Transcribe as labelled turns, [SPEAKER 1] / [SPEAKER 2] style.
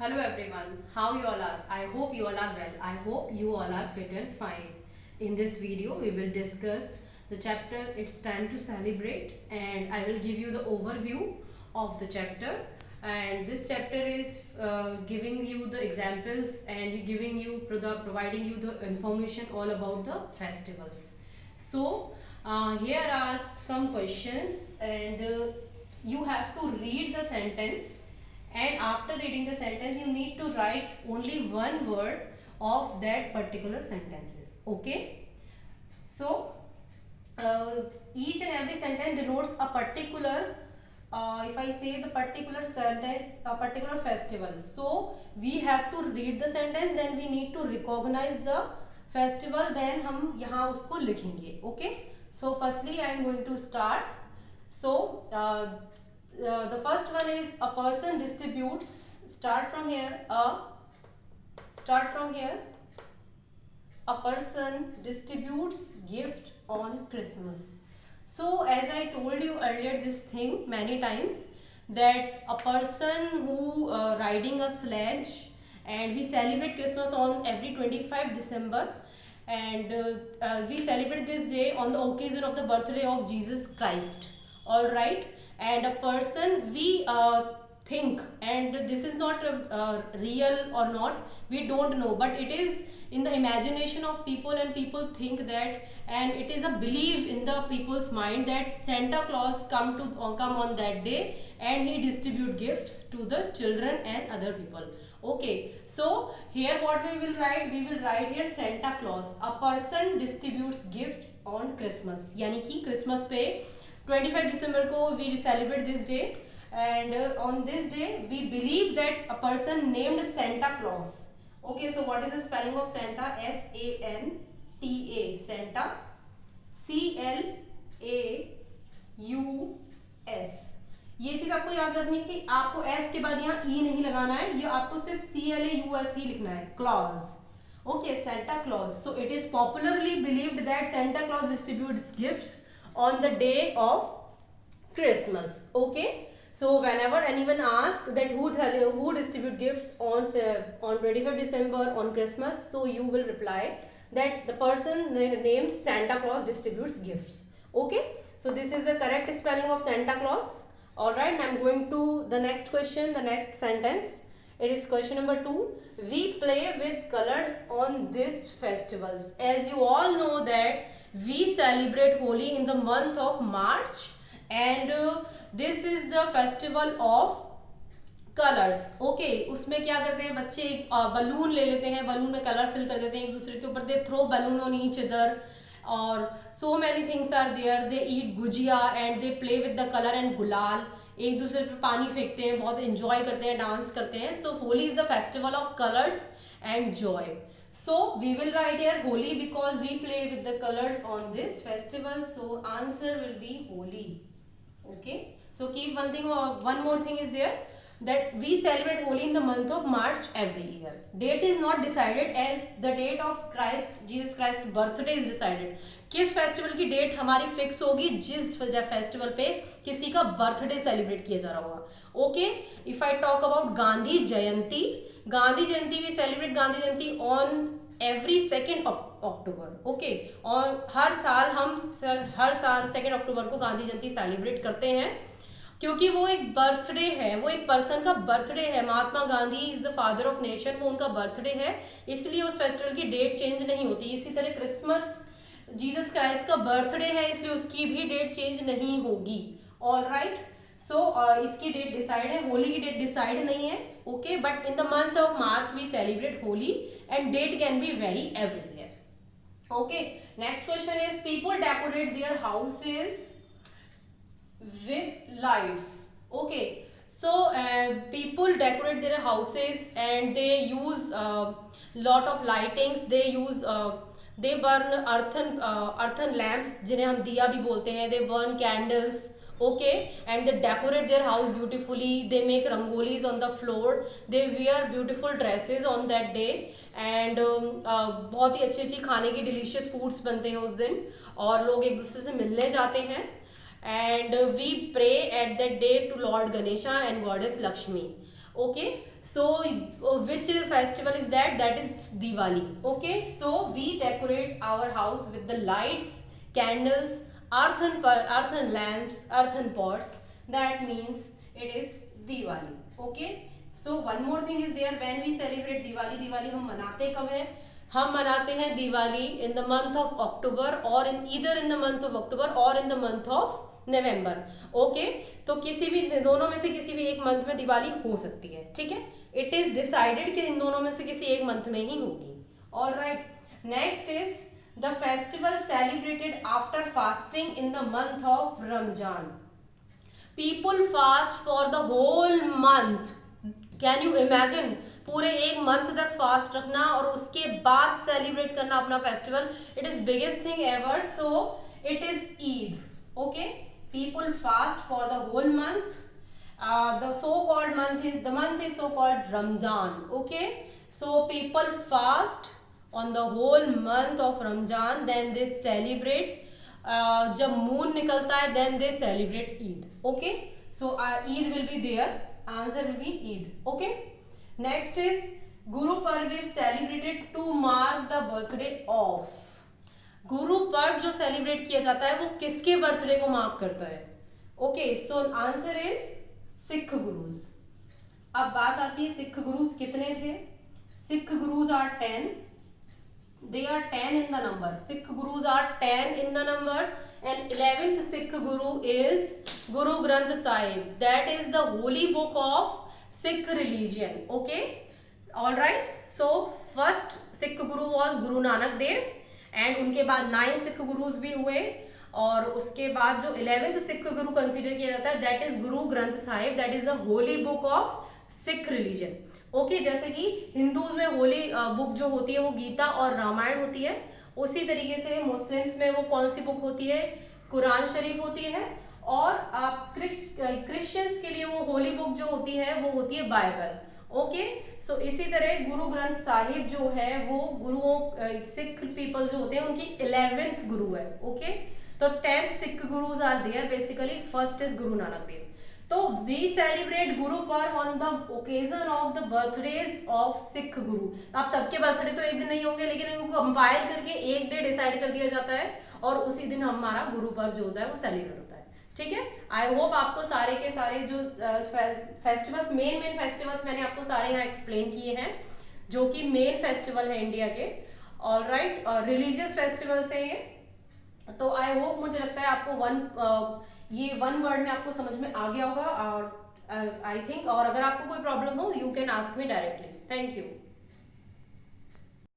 [SPEAKER 1] Hello everyone, how you all are? I hope you all are well. I hope you all are fit and fine. In this video, we will discuss the chapter It's Time to Celebrate, and I will give you the overview of the chapter. And this chapter is giving you the examples and providing you the information all about the festivals. So here are some questions, and you have to read the sentence, and after reading the sentence you need to write only one word of that particular sentences. Okay, so uh, each and every sentence denotes a particular, if I say the particular sentence, a particular festival, so we have to read the sentence, then we need to recognize the festival, then हम यहाँ उसको लिखेंगे. Okay, so firstly I am going to start. So the first one is a person distributes, start from here, a person distributes gift on Christmas. So as I told you earlier this thing many times, that a person who riding a sledge, and we celebrate Christmas on every 25 December, and we celebrate this day on the occasion of the birthday of Jesus Christ. All right, and a person we think, and this is not real or not, we don't know, but it is in the imagination of people, and people think that, and it is a belief in the people's mind that Santa Claus come on that day, and he distribute gifts to the children and other people. Okay, so here what we will write here Santa Claus, a person distributes gifts on Christmas, यानी कि Christmas पे 25 December को we celebrate this day, and on this day we believe that a person named Santa Claus. Okay, so what is the spelling of Santa? S-A-N-T-A, Santa, C-L-A-U-S. ये चीज आपको याद रखनी है कि आपको S के बाद यहाँ E नहीं लगाना है, ये आपको सिर्फ C-L-A-U-S ही लिखना है, Claus. Okay, Santa Claus. So it is popularly believed that Santa Claus distributes gifts on the day of Christmas. Okay, so whenever anyone asks that who distribute gifts on 25 December on Christmas, so you will reply that the person named Santa Claus distributes gifts. Okay, so this is the correct spelling of Santa Claus. All right, I'm going to the next question, the next sentence. It is question number 2. We play with colors on this festivals. As you all know that we celebrate Holi in the month of March, and this is the festival of colours. Okay, उसमें क्या करते हैं बच्चे, balloon ले लेते हैं, balloon में colour fill कर देते हैं एक दूसरे के ऊपर, they throw balloon on each other, और so many things are there, they eat gujiya and they play with the colour and gulal, एक दूसरे पे पानी फेंकते हैं, बहुत एंजॉय करते हैं, डांस करते हैं. So Holi is the festival of colours and joy. So we will write here Holi because we play with the colors on this festival. So answer will be Holi. Okay. So keep one more thing is there, that we celebrate Holi in the month of March every year. Date is not decided, as the date of Jesus Christ birthday is decided. किस festival की date हमारी fix होगी? जिस festival पे किसी का birthday celebrate किया जा रहा होगा. Okay, if I talk about Gandhi Jayanti, we celebrate Gandhi Jayanti on every 2 October. Okay, और हर साल 2 अक्टूबर को गांधी जयंती सेलिब्रेट करते हैं, क्योंकि वो एक बर्थडे है, वो एक पर्सन का बर्थडे है. Mahatma Gandhi is the father of nation, वो उनका बर्थडे है, इसलिए उस फेस्टिवल की डेट चेंज नहीं होती. इसी तरह क्रिसमस जीसस क्राइस्ट का बर्थडे है, इसलिए उसकी भी डेट चेंज नहीं होगी. ऑल राइट, सो इसकी डेट डिसाइड है, होली की डेट डिसाइड नहीं है. Okay, but in the month of March we celebrate Holi, and date can be very everywhere. Okay, next question is people decorate their houses with lights. Okay, so people decorate their houses and they use lot of lightings. They burn earthen lamps, जिन्हें हम दिया भी बोलते हैं. They burn candles. Okay, and they decorate their house beautifully. They make rangolis on the floor. They wear beautiful dresses on that day, and बहुत ही अच्छी खाने की delicious foods बनते हैं उस दिन, और लोग एक दूसरे से मिलने जाते हैं. And we pray at that day to Lord Ganesha and Goddess Lakshmi. Okay, so which festival is that? That is Diwali. Okay, so we decorate our house with the lights, candles, earthen lamps, earthen pots. That means it is Diwali. Okay, so one more thing is there. When we celebrate Diwali, Diwali हम मनाते कब है? हम मनाते हैं Diwali in the month of October, or in either in the month of October or in the month of November. Okay, तो किसी भी दोनों में से किसी भी एक मंथ में दिवाली हो सकती है, ठीक है. इट इज डिसाइडेड कि इन दोनों में से किसी एक मंथ में ही होगी. All right, next is the festival celebrated after fasting in the month of Ramzan. People fast for the whole month. Can you imagine? पूरे एक मंथ तक फास्ट रखना और उसके बाद सेलिब्रेट करना अपना festival. It is biggest thing ever. So it is Eid. Okay, people fast for the whole month. The so called month is so called Ramadan. Okay, so people fast on the whole month of Ramadan, then they celebrate. जब moon निकलता है then they celebrate Eid. Okay, so Eid will be there. Answer will be Eid. Okay, next is Guru Parv is celebrated to mark the birthday of. Guru Parv जो celebrate किया जाता है वो किसके birthday को मार्क करता है? Okay, so answer is Sikh gurus. अब बात आती है सिख गुरुज कितने थे? Sikh gurus are 10. They are 10 in the number. Sikh gurus are 10 in the number, and 11th Sikh guru is Guru Granth Sahib. That is the holy book of Sikh religion. Okay, all right. So first Sikh guru was Guru Nanak Dev, and उनके बाद 9 सिख गुरुज भी हुए, और उसके बाद जो 11th Sikh गुरु consider किया जाता है that is Guru Granth Sahib. That is the Holi book of Sikh religion. Okay, जैसे कि हिंदूज में होली बुक जो होती है वो गीता और रामायण होती है, उसी तरीके से मुस्लिम्स में वो कौन सी बुक होती है? कुरान शरीफ होती है. और क्रिश्चियंस के लिए वो होली बुक जो होती है वो होती है बाइबल. ओके, सो इसी तरह गुरु ग्रंथ साहिब जो है वो गुरुओं सिख पीपल जो होते हैं उनकी 11th गुरु है. ओके, तो 10 Sikh gurus are there. Basically first is Guru Nanak Dev. तो we celebrate Guru Parv on the occasion of the birthdays of Sikh guru. आप सबके बर्थडे तो एक दिन नहीं होंगे, लेकिन इनको कंपाइल करके एक डे डिसाइड कर दिया जाता है और उसी दिन हमारा गुरु पर्व जो होता है वो सेलिब्रेट होता है. ठीक है, आई होप आपको सारे के सारे जो फेस्टिवल्स मेन फेस्टिवल्स मैंने आपको सारे यहाँ एक्सप्लेन किए हैं जो कि मेन फेस्टिवल है इंडिया के. ऑल राइट, रिलीजियस फेस्टिवल्स है ये. तो आई होप, मुझे लगता है आपको ये वन वर्ड में आपको समझ में आ गया होगा, और आई थिंक. और अगर आपको कोई प्रॉब्लम हो you can ask me directly. Thank you.